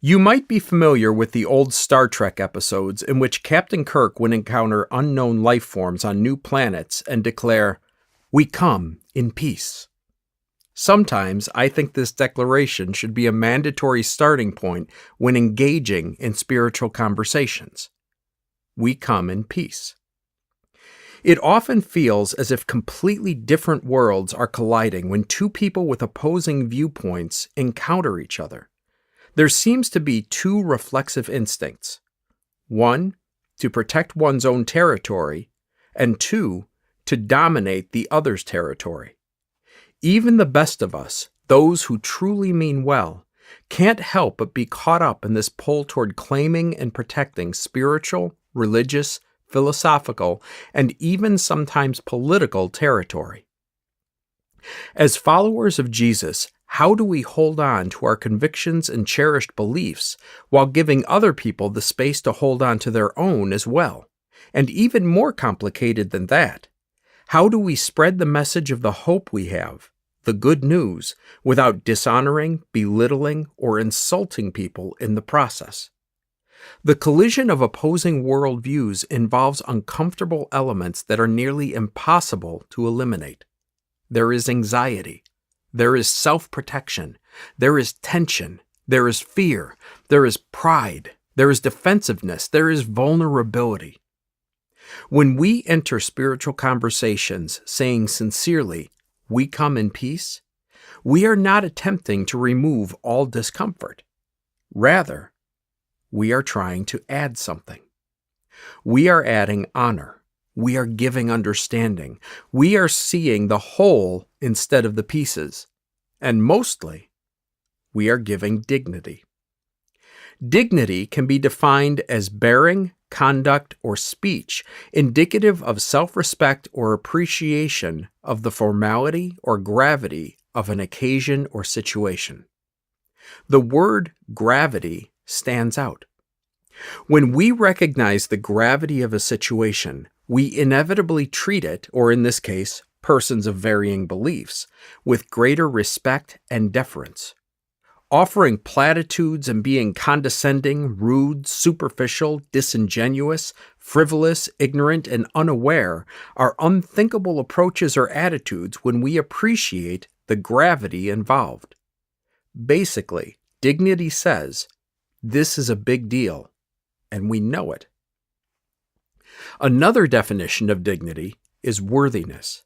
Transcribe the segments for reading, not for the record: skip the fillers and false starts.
You might be familiar with the old Star Trek episodes in which Captain Kirk would encounter unknown life forms on new planets and declare, "We come in peace." Sometimes I think this declaration should be a mandatory starting point when engaging in spiritual conversations. We come in peace. It often feels as if completely different worlds are colliding when two people with opposing viewpoints encounter each other. There seems to be two reflexive instincts. One, to protect one's own territory, and two, to dominate the other's territory. Even the best of us, those who truly mean well, can't help but be caught up in this pull toward claiming and protecting spiritual, religious, philosophical, and even sometimes political territory. As followers of Jesus, how do we hold on to our convictions and cherished beliefs while giving other people the space to hold on to their own as well? And even more complicated than that, how do we spread the message of the hope we have, the good news, without dishonoring, belittling, or insulting people in the process? The collision of opposing worldviews involves uncomfortable elements that are nearly impossible to eliminate. There is anxiety. There is self-protection. There is tension. There is fear. There is pride. There is defensiveness. There is vulnerability. When we enter spiritual conversations saying sincerely, "We come in peace," we are not attempting to remove all discomfort. Rather, we are trying to add something. We are adding honor. We are giving understanding. We are seeing the whole instead of the pieces. And mostly, we are giving dignity. Dignity can be defined as bearing, conduct, or speech indicative of self-respect or appreciation of the formality or gravity of an occasion or situation. The word gravity stands out. When we recognize the gravity of a situation, we inevitably treat it, or in this case, persons of varying beliefs, with greater respect and deference. Offering platitudes and being condescending, rude, superficial, disingenuous, frivolous, ignorant, and unaware are unthinkable approaches or attitudes when we appreciate the gravity involved. Basically, dignity says, this is a big deal, and we know it. Another definition of dignity is worthiness.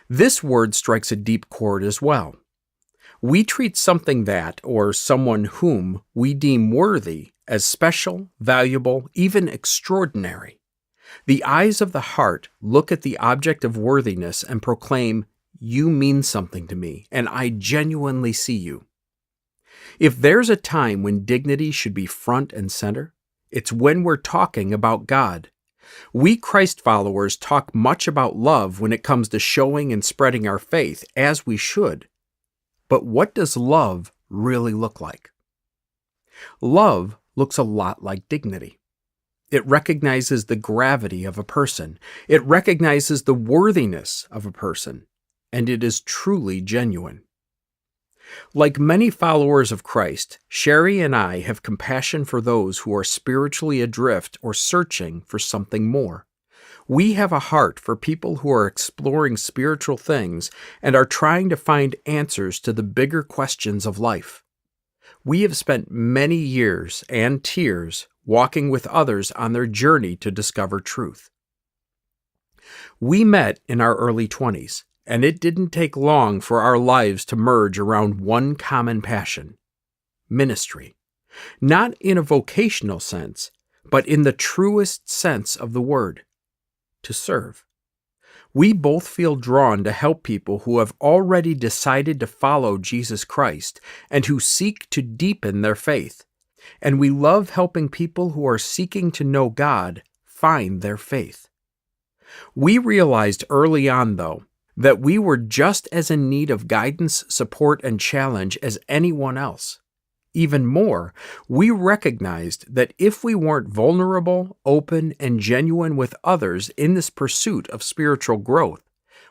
This word strikes a deep chord as well. We treat something that, or someone whom, we deem worthy as special, valuable, even extraordinary. The eyes of the heart look at the object of worthiness and proclaim, "You mean something to me, and I genuinely see you." If there's a time when dignity should be front and center, it's when we're talking about God. We Christ followers talk much about love when it comes to showing and spreading our faith, as we should. But what does love really look like? Love looks a lot like dignity. It recognizes the gravity of a person. It recognizes the worthiness of a person. And it is truly genuine. Like many followers of Christ, Cheri and I have compassion for those who are spiritually adrift or searching for something more. We have a heart for people who are exploring spiritual things and are trying to find answers to the bigger questions of life. We have spent many years and tears walking with others on their journey to discover truth. We met in our early 20s. And it didn't take long for our lives to merge around one common passion: ministry. Not in a vocational sense, but in the truest sense of the word: to serve. We both feel drawn to help people who have already decided to follow Jesus Christ and who seek to deepen their faith. And we love helping people who are seeking to know God find their faith. We realized early on, though, that we were just as in need of guidance, support, and challenge as anyone else. Even more, we recognized that if we weren't vulnerable, open, and genuine with others in this pursuit of spiritual growth,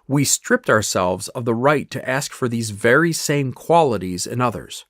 we stripped ourselves of the right to ask for these very same qualities in others.